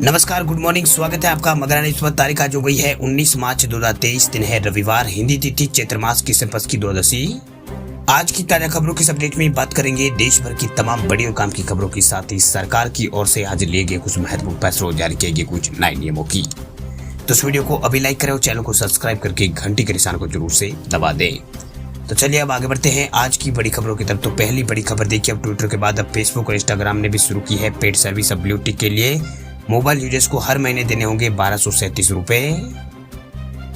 नमस्कार, good morning. स्वागत है आपका मगरानी। इस वक्त तारीख आज हो गई है 19 मार्च 2023, दिन है रविवार, हिंदी तिथि चैत्र मास की संपत्ति की द्वादशी। आज की ताजा खबरों की अपडेट में बात करेंगे देश भर की तमाम बड़ी और काम की खबरों के साथ ही सरकार की ओर से आज लिए गए कुछ महत्वपूर्ण फैसलों, जारी किए गए कुछ नए नियमों की। तो इस वीडियो को अभी लाइक करें और चैनल को सब्सक्राइब करके घंटी के निशान को जरूर से दबा दें। तो चलिए अब आगे बढ़ते हैं आज की बड़ी खबरों की तरफ। तो पहली बड़ी खबर देखिए, अब ट्विटर के बाद अब फेसबुक और इंस्टाग्राम ने भी शुरू की है पेड सर्विस। अब ब्लू टिक के लिए मोबाइल यूजर्स को हर महीने देने होंगे 1237 रुपए।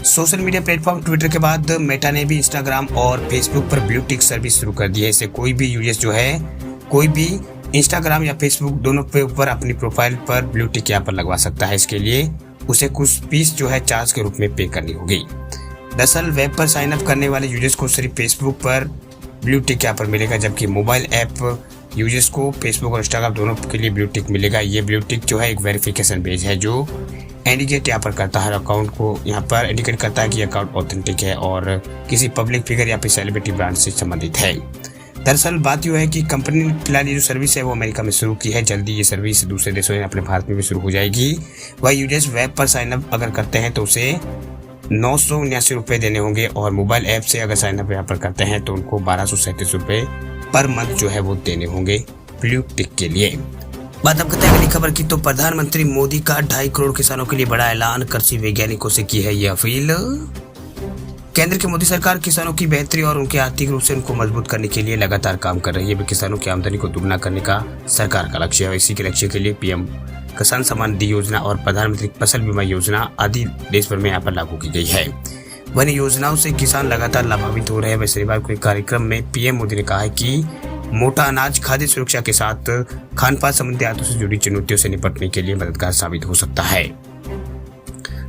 सोशल मीडिया प्लेटफॉर्म ट्विटर के बाद मेटा ने भी इंस्टाग्राम और फेसबुक पर ब्लू टिक सर्विस शुरू कर दी है। इससे कोई भी यूजर्स जो है कोई भी इंस्टाग्राम या फेसबुक दोनों पे ऊपर अपनी प्रोफाइल पर ब्लू टिक यहाँ पर लगवा सकता है। इसके लिए उसे कुछ फीस जो है चार्ज के रूप में पे करनी होगी। दरअसल वेब पर साइन अप करने वाले यूजर्स को सिर्फ फेसबुक पर ब्लू टिक यहाँ पर मिलेगा, जबकि मोबाइल ऐप यूजर्स को फेसबुक और इंस्टाग्राम दोनों के लिए ब्लू टिक मिलेगा। ये ब्लू टिक जो है एक वेरिफिकेशन पेज है जो इंडिकेट यहाँ पर करता है अकाउंट को, यहाँ पर इंडिकेट करता है कि अकाउंट ऑथेंटिक है और किसी पब्लिक फिगर या फिर सेलिब्रिटी ब्रांड से संबंधित है। दरअसल बात यह है कि कंपनी ने फिलहाल ये जो सर्विस है वो अमेरिका में शुरू की है। जल्दी ये सर्विस दूसरे देशों में अपने भारत में भी शुरू हो जाएगी। वह यूजर्स वेब पर साइन अप अगर करते हैं तो उसे 979 रुपये देने होंगे और मोबाइल ऐप से अगर साइन अप यहाँ पर करते हैं तो उनको 1237 रुपये पर मंथ जो है वो देने होंगे ब्लू टिक के लिए। बात अब करते हैं अगली खबर की। तो प्रधानमंत्री मोदी का 2.5 करोड़ किसानों के लिए बड़ा ऐलान, कृषि वैज्ञानिकों से की है ये अपील। केंद्र की मोदी सरकार किसानों की बेहतरी और उनके आर्थिक रूप से उनको मजबूत करने के लिए लगातार काम कर रही है। किसानों की आमदनी को दुगना करने का सरकार का लक्ष्य है। इसी के लक्ष्य के लिए पीएम किसान सम्मान निधि योजना और प्रधानमंत्री फसल बीमा योजना आदि देश भर में यहाँ पर लागू की गई है। वहीं योजनाओं से किसान लगातार लाभान्वित हो रहे हैं। वैसे शनिवार को एक कार्यक्रम में पीएम मोदी ने कहा है कि मोटा अनाज खाद्य सुरक्षा के साथ खान पान संबंधी आदतों से जुड़ी चुनौतियों से निपटने के लिए मददगार साबित हो सकता है।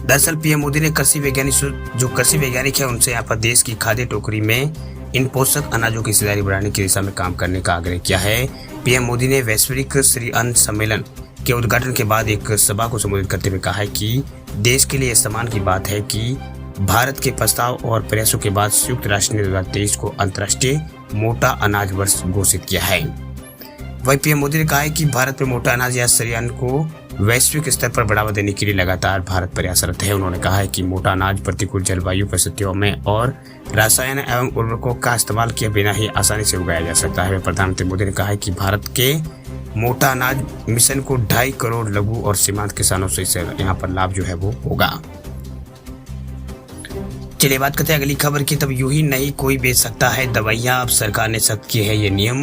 दरअसल पीएम मोदी ने कृषि वैज्ञानिक है उनसे यहाँ पर देश की खाद्य टोकरी में इन पोषक अनाजों की हिस्सेदारी बढ़ाने की दिशा में काम करने का आग्रह किया है। पीएम मोदी ने वैश्विक श्री अन्न सम्मेलन के उद्घाटन के बाद एक सभा को संबोधित करते हुए कहा है कि देश के लिए सम्मान की बात है कि भारत के प्रस्ताव और प्रयासों के बाद संयुक्त राष्ट्र ने 2023 को अंतर्राष्ट्रीय मोटा अनाज वर्ष घोषित किया है। वहीं पीएम मोदी ने कहा है कि भारत में मोटा अनाज या श्री अन्न को वैश्विक स्तर पर बढ़ावा देने के लिए लगातार भारत प्रयासरत है। उन्होंने कहा है कि मोटा अनाज प्रतिकूल जलवायु परिस्थितियों में और रसायन एवं उर्वरकों का इस्तेमाल किए बिना ही आसानी से उगाया जा सकता है। प्रधानमंत्री मोदी ने कहा है कि भारत के मोटा अनाज मिशन को 2.5 करोड़ लघु और सीमांत किसानों से यहाँ पर लाभ जो है वो होगा। चलिए बात करते हैं अगली खबर की। तब यूं ही नहीं कोई बेच सकता है दवाइयां, अब सरकार ने सख्त किए है ये नियम।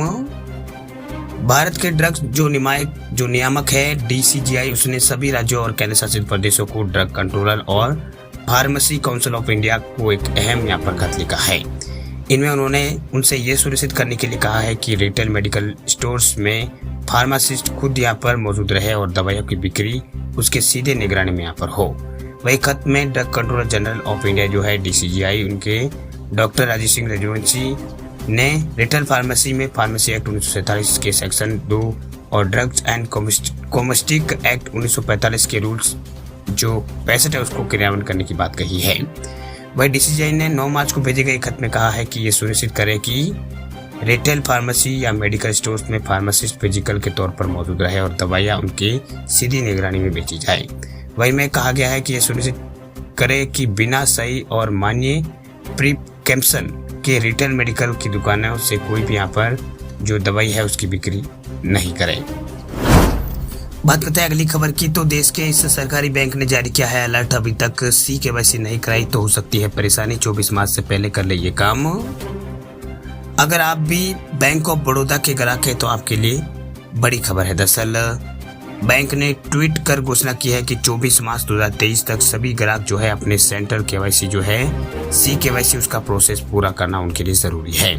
भारत के ड्रग्स जो नियामक है डीसीजीआई, उसने सभी राज्यों और केंद्र शासित प्रदेशों को ड्रग कंट्रोलर और फार्मेसी काउंसिल ऑफ इंडिया को एक अहम यहाँ पर खत लिखा है। इनमें उन्होंने उनसे ये सुनिश्चित करने के लिए कहा है कि रिटेल मेडिकल स्टोर्स में फार्मासिस्ट खुद यहाँ पर मौजूद रहे और दवाइयों की बिक्री उसके सीधे निगरानी में यहाँ पर हो। वही खत में drug controller general of India जो है डीसीजीआई, उनके डॉक्टर राजीव सिंह रघुवंशी ने रिटेल फार्मेसी में फार्मेसी एक्ट 1947 के सेक्शन 2 और ड्रग्स एंड कॉस्मेटिक एक्ट 1945 के रूल्स जो 65 है उसको क्रियान्वयन करने की बात कही है। वही डीसीजीआई ने 9 मार्च को भेजे गए खत में कहा है कि ये सुनिश्चित करें कि रिटेल फार्मेसी या मेडिकल स्टोर्स में फार्मासिस्ट फिजिकल के तौर पर मौजूद रहे और दवाइयाँ उनकी सीधी निगरानी में बेची जाए। वही में कहा गया है कि यह सुनिश्चित करे कि बिना सही और मान्य प्रिस्क्रिप्शन के रिटेल मेडिकल की दुकानों से कोई भी यहाँ पर जो दवाई है उसकी बिक्री नहीं करे। बात करते हैं अगली खबर की। तो देश के इस सरकारी बैंक ने जारी किया है अलर्ट, अभी तक CKYC नहीं कराई तो हो सकती है परेशानी, 24 मार्च से पहले कर ले ये काम। अगर आप भी बैंक ऑफ बड़ौदा के ग्राहक हैं तो आपके लिए बड़ी खबर है। दरअसल बैंक ने ट्वीट कर घोषणा की है कि 24 मार्च 2023 तक सभी ग्राहक जो है अपने सेंट्रल KYC जो है CKYC उसका प्रोसेस पूरा करना उनके लिए जरूरी है।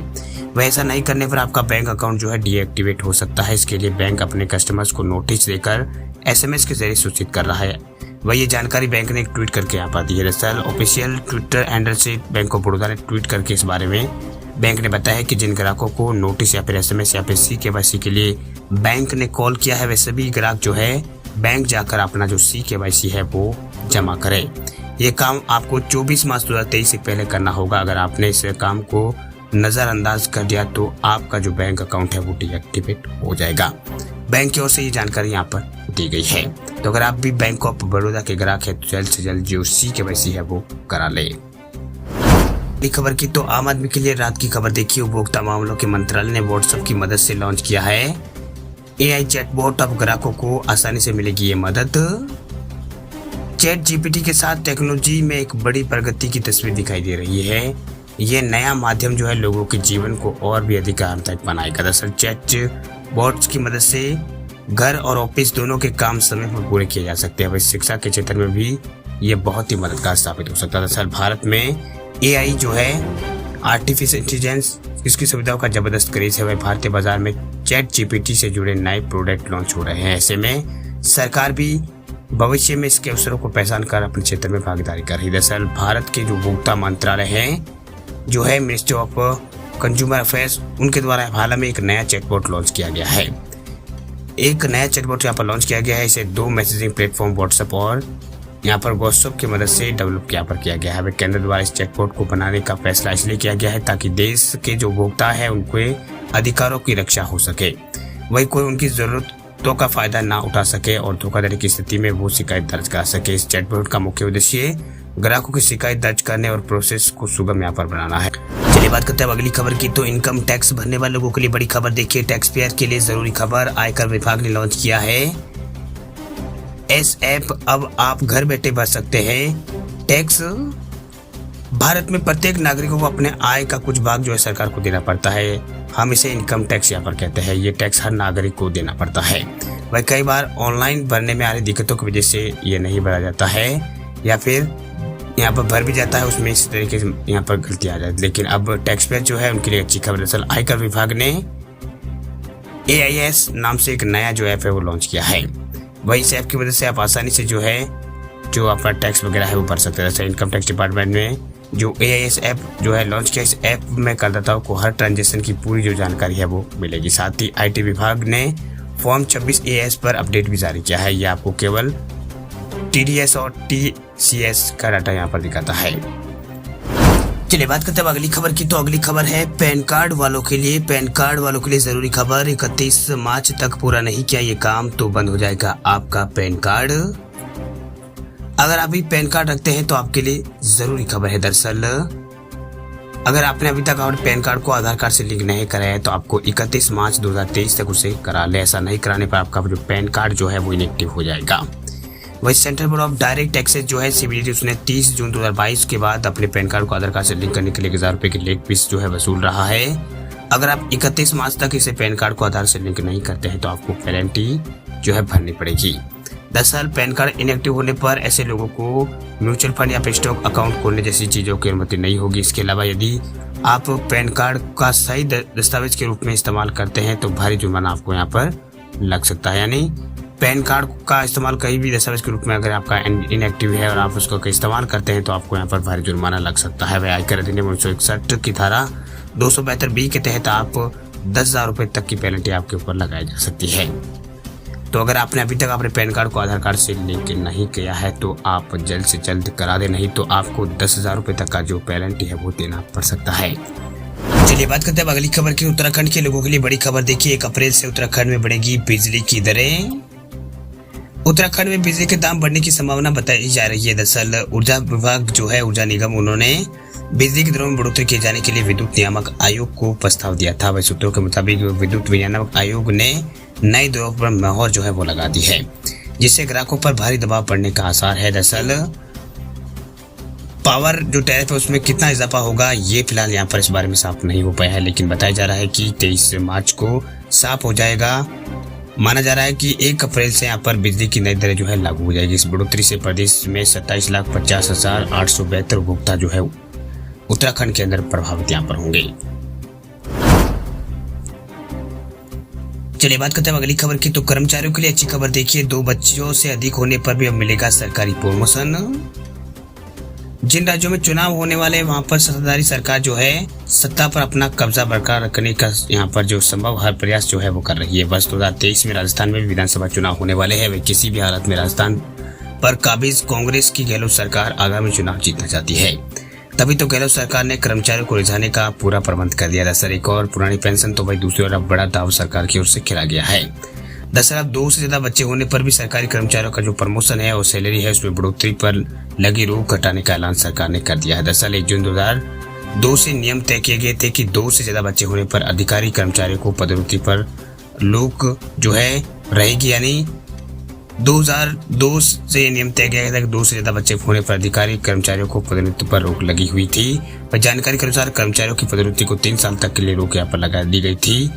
वह ऐसा नहीं करने पर आपका बैंक अकाउंट जो है डीएक्टिवेट हो सकता है। इसके लिए बैंक अपने कस्टमर्स को नोटिस देकर SMS के जरिए सूचित कर रहा है। वह ये जानकारी बैंक ने एक ट्वीट करके यहाँ पर दी है। दरअसल ऑफिशियल ट्विटर हैंडल से बैंक ऑफ बड़ौदा ने ट्वीट करके इस बारे में बैंक ने बताया है कि जिन ग्राहकों को नोटिस या फिर SMS या फिर CKYC के लिए बैंक ने कॉल किया है वे सभी ग्राहक जो है बैंक जाकर अपना जो CKYC है वो जमा करें। ये काम आपको 24 मार्च 2023 से पहले करना होगा। अगर आपने इस काम को नज़रअंदाज कर दिया तो आपका जो बैंक अकाउंट है वो डीएक्टिवेट हो जाएगा। बैंक की ओर से ये जानकारी यहाँ पर दी गई है। तो अगर आप भी बैंक ऑफ बड़ौदा के ग्राहक है तो जल्द से जल्द जो KYC है वो करा ले। अगली खबर की तो आम आदमी के लिए रात की खबर देखिए। उपभोक्ता मामलों के मंत्रालय ने व्हाट्सएप की मदद से लॉन्च किया है AI चैटबॉट। अब ग्राहकों को आसानी से मिलेगी ये मदद। चैट GPT के साथ टेक्नोलॉजी में एक बड़ी प्रगति की तस्वीर दिखाई दे रही है। ये नया माध्यम जो है लोगों के जीवन को और भी अधिक आरामदायक बनाएगा। दरअसल चैट बॉट्स की मदद से घर और ऑफिस दोनों के काम समय पर पूरे किए जा सकते हैं। वही शिक्षा के क्षेत्र में भी ये बहुत ही मददगार साबित हो सकता है। दरअसल भारत में AI जो है आर्टिफिशियल इंटेलिजेंस, इसकी सुविधाओं का जबरदस्त क्रेज है। वही भारतीय बाजार में चैट GPT से जुड़े नए प्रोडक्ट लॉन्च हो रहे हैं। ऐसे में सरकार भी भविष्य में इसके अवसरों को पहचान कर अपने क्षेत्र में भागीदारी कर रही है। दरअसल भारत के जो उपभोक्ता मंत्रालय है जो है मिनिस्ट्री ऑफ कंज्यूमर अफेयर्स, उनके द्वारा हाल में एक नया चैटबॉट लॉन्च किया गया है। एक नया चैटबॉट यहाँ पर लॉन्च किया गया है। इसे 2 मैसेजिंग प्लेटफॉर्म व्हाट्सएप और यहाँ पर व्हाट्सएप की मदद से डेवलप किया गया है। केंद्र द्वारा इस चैटबॉट को बनाने का फैसला इसलिए किया गया है ताकि देश के जो उपभोक्ता है उनके अधिकारों की रक्षा हो सके, वही कोई उनकी जरूरतों का फायदा ना उठा सके और धोखाधड़ी की स्थिति में वो शिकायत दर्ज करा सके। इस चैटबॉट का मुख्य उद्देश्य ग्राहकों की शिकायत दर्ज करने और प्रोसेस को सुगम यहाँ पर बनाना है। चलिए बात करते हैं अगली खबर की। तो इनकम टैक्स भरने वाले लोगों के लिए बड़ी खबर देखिए। टैक्स पेयर के लिए जरूरी खबर, आयकर विभाग ने लॉन्च किया है S ऐप। अब आप घर बैठे भर सकते हैं टैक्स। भारत में प्रत्येक नागरिकों को अपने आय का कुछ भाग जो है सरकार को देना पड़ता है। हम इसे इनकम टैक्स यहाँ पर कहते हैं। ये टैक्स हर नागरिक को देना पड़ता है। वह कई बार ऑनलाइन भरने में आ रही दिक्कतों की वजह से ये नहीं भरा जाता है या फिर यहाँ पर भर भी जाता है, उसमें इस तरीके से यहाँ पर गलती आ जाती है। लेकिन अब टैक्स पेयर जो है उनके लिए अच्छी खबर। दरअसल आयकर विभाग ने AIS नाम से एक नया जो ऐप है वो लॉन्च किया है। वही इस ऐप की वजह से आप आसानी से जो है जो आपका टैक्स वगैरह है वो भर सकते हैं। दरअसल इनकम टैक्स डिपार्टमेंट ने जो AIS ऐप जो है लॉन्च किया, इस ऐप में करदाताओं को हर ट्रांजेक्शन की पूरी जो जानकारी है वो मिलेगी। साथ ही IT विभाग ने फॉर्म 26 AIS पर अपडेट भी जारी किया है। ये आपको केवल TDS और TCS का डाटा यहाँ पर दिखाता है। चलिए बात करते हैं अगली खबर की। तो अगली खबर है पैन कार्ड वालों के लिए। पैन कार्ड वालों के लिए जरूरी खबर, 31 मार्च तक पूरा नहीं किया ये काम तो बंद हो जाएगा आपका पैन कार्ड। अगर आप भी पैन कार्ड रखते हैं तो आपके लिए जरूरी खबर है। दरअसल अगर आपने अभी तक अपने पैन कार्ड को आधार कार्ड से लिंक नहीं कराया है तो आपको 31 मार्च 2023 तक उसे करा ले। ऐसा नहीं कराने पर आपका जो पैन कार्ड जो है वो इनएक्टिव हो जाएगा। वही central board of direct taxes जो है CBDT, उसने 30 जून 2022 के बाद अपने पैन कार्ड को आधार कार्ड से लिंक करने के लिए 1000 रुपए की लेट फीस जो है वसूल रहा है। अगर आप 31 मार्च तक इसे पैन कार्ड को आधार से लिंक नहीं करते हैं तो आपको पेनल्टी जो है भरनी पड़ेगी। दरअसल पैन कार्ड इनएक्टिव होने पर ऐसे लोगों को म्यूचुअल फंड या स्टॉक अकाउंट खोलने जैसी चीजों की अनुमति नहीं होगी। इसके अलावा यदि आप पैन कार्ड का सही दस्तावेज के रूप में इस्तेमाल करते हैं तो भारी जुर्माना आपको यहाँ पर लग सकता है। यानी पैन कार्ड का इस्तेमाल कहीं भी दस्तावेज के रूप में अगर आपका इनएक्टिव है और आप उसको इस्तेमाल करते हैं तो आपको यहाँ पर भारी जुर्माना लग सकता है। वह आयकर अधिनियम 1961 की धारा 272B के तहत आप 10,000 रुपए तक की पेनल्टी आपके ऊपर लगाई जा सकती है। तो अगर आपने अभी तक अपने पैन कार्ड को आधार कार्ड से लिंक नहीं किया है तो आप जल्द से जल्द करा दें, नहीं तो आपको 10,000 रुपए तक का जो पेनल्टी है वो देना पड़ सकता है। चलिए बात करते हैं अगली खबर की। उत्तराखंड के लोगों के लिए बड़ी खबर देखिए। 1 अप्रैल से उत्तराखंड में बढ़ेगी बिजली की दरें। उत्तराखंड में बिजली के दाम बढ़ने की संभावना बताई जा रही है। दरअसल ऊर्जा विभाग जो है ऊर्जा निगम, उन्होंने बिजली की दरों में बढ़ोतरी किए जाने के लिए विद्युत नियामक आयोग को प्रस्ताव दिया था। वही सूत्रों के मुताबिक विद्युत नियामक आयोग ने नई दरों पर मोहर जो है वो लगा दी है, जिससे ग्राहकों पर भारी दबाव पड़ने का आसार है। दरअसल पावर जो टैरिफ है उसमें कितना इजाफा होगा ये फिलहाल यहाँ पर इस बारे में साफ नहीं हो पाया है, लेकिन बताया जा रहा है कि 23 मार्च को साफ हो जाएगा। माना जा रहा है कि 1 अप्रैल से यहाँ पर बिजली की नई दरें जो है लागू हो जाएगी। इस बढ़ोतरी से प्रदेश में 27,50,872 उपभोक्ता जो है उत्तराखंड के अंदर प्रभावित यहाँ पर होंगे। चलिए बात करते हैं अगली खबर की। तो कर्मचारियों के लिए अच्छी खबर देखिए। 2 बच्चों से अधिक होने पर भी अब मिलेगा सरकारी प्रमोशन। जिन राज्यों में चुनाव होने वाले वहां पर सत्ताधारी सरकार जो है सत्ता पर अपना कब्जा बरकरार रखने का यहाँ पर जो संभव हर प्रयास जो है वो कर रही है। वर्ष 2023 में राजस्थान में भी विधानसभा चुनाव होने वाले हैं। वे किसी भी हालत में राजस्थान पर काबिज कांग्रेस की गहलोत सरकार आगामी चुनाव जीतना चाहती है। तभी तो गहलोत सरकार ने कर्मचारियों को रिझाने का पूरा प्रबंध कर दिया। दरअसल एक और पुरानी पेंशन तो भाई दूसरी ओर अब बड़ा दाव सरकार की ओर से खेला गया है। दरअसल अब 2 से ज्यादा बच्चे होने पर भी सरकारी कर्मचारियों का जो प्रमोशन है और सैलरी है उसमें बढ़ोतरी पर लगी रोक हटाने का ऐलान सरकार ने कर दिया है। दरअसल 1 जून 2002 से नियम तय किए गए थे कि 2 से ज्यादा बच्चे होने पर अधिकारी कर्मचारियों को पदोन्नति पर रोक जो है रहेगी, यानी 2002 से नियम तय किया गया था कि 2 से ज्यादा बच्चे होने पर अधिकारी कर्मचारियों को पदोन्नति पर रोक लगी हुई थी। पर जानकारी के अनुसार कर्मचारियों की पदोन्नति को 3 साल तक के लिए रोक यहाँ पर लगा दी गई थी।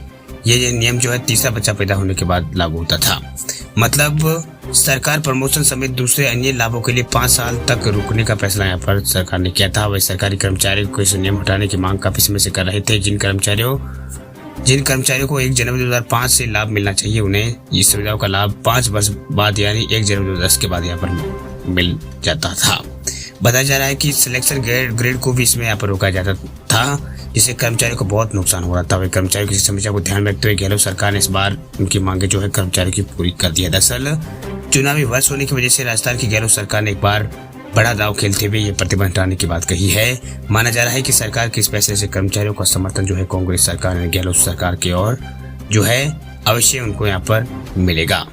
ये नियम जो है तीसरा बच्चा पैदा होने के बाद लागू होता था। मतलब सरकार प्रमोशन समेत दूसरे अन्य लाभों के लिए 5 साल तक रुकने का फैसला यहाँ पर सरकार ने किया था। वही सरकारी कर्मचारियों को इस नियम हटाने की मांग काफी समय से कर रहे थे। जिन कर्मचारियों को 1 जनवरी 2005 से लाभ मिलना चाहिए, उन्हें इस सुविधाओं का लाभ 5 वर्ष बाद यानी 1 जनवरी 2010 के बाद यहाँ पर मिल जाता था। बताया जा रहा है कि सिलेक्शन ग्रेड को भी इसमें यहाँ पर रोका जाता था, जिससे कर्मचारियों को बहुत नुकसान हो रहा था। वही कर्मचारियों की समस्या को ध्यान में रखते हुए गहलोत सरकार ने इस बार उनकी मांगे जो है कर्मचारियों की पूरी कर दी है। दरअसल चुनावी वर्ष होने की वजह से राजस्थान की गहलोत सरकार ने एक बार बड़ा दाव खेलते हुए ये प्रतिबंध हटाने की बात कही है। माना जा रहा है कि सरकार के इस फैसले से कर्मचारियों का समर्थन जो है कांग्रेस सरकार ने गहलोत सरकार की ओर जो है अवश्य उनको यहाँ पर मिलेगा।